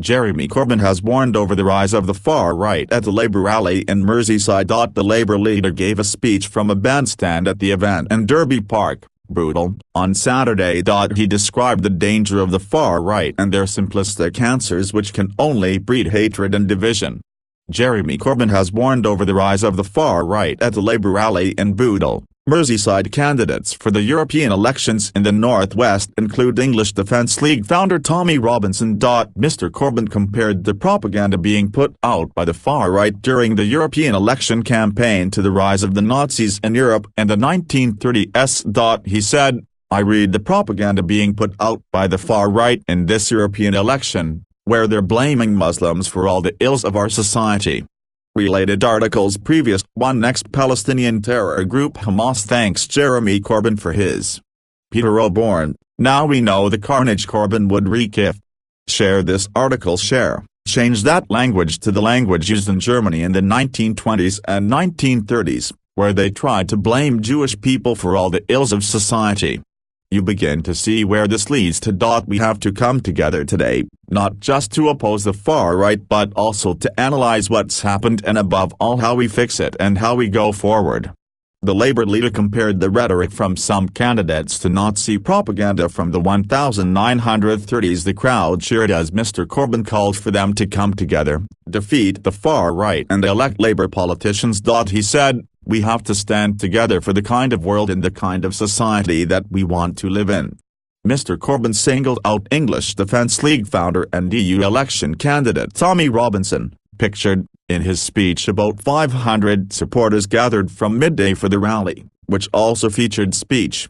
Jeremy Corbyn has warned over the rise of the far right at the Labour rally in Merseyside. The Labour leader gave a speech from a bandstand at the event in Derby Park, Bootle, on Saturday. He described the danger of the far right and their simplistic answers which can only breed hatred and division. Jeremy Corbyn has warned over the rise of the far right at the Labour rally in Bootle. Merseyside candidates for the European elections in the Northwest include English Defence League founder Tommy Robinson.Mr Corbyn compared the propaganda being put out by the far right during the European election campaign to the rise of the Nazis in Europe in the 1930s. He said, "I read the propaganda being put out by the far right in this European election, where they're blaming Muslims for all the ills of our society." Related articles. Previous one ex-Palestinian terror group Hamas thanks Jeremy Corbyn for his. Peter O'Born, now we know the carnage Corbyn would wreak if. Share this article. Share. Change that language to the language used in Germany in the 1920s and 1930s, where they tried to blame Jewish people for all the ills of society. You begin to see where this leads to. We have to come together today, not just to oppose the far right but also to analyze what's happened and above all how we fix it and how we go forward. The Labour leader compared the rhetoric from some candidates to Nazi propaganda from the 1930s. The crowd cheered as Mr Corbyn called for them to come together, defeat the far right and elect Labour politicians. He said, "We have to stand together for the kind of world and the kind of society that we want to live in." Mr Corbyn singled out English Defence League founder and EU election candidate Tommy Robinson, pictured, in his speech. About 500 supporters gathered from midday for the rally, which also featured speech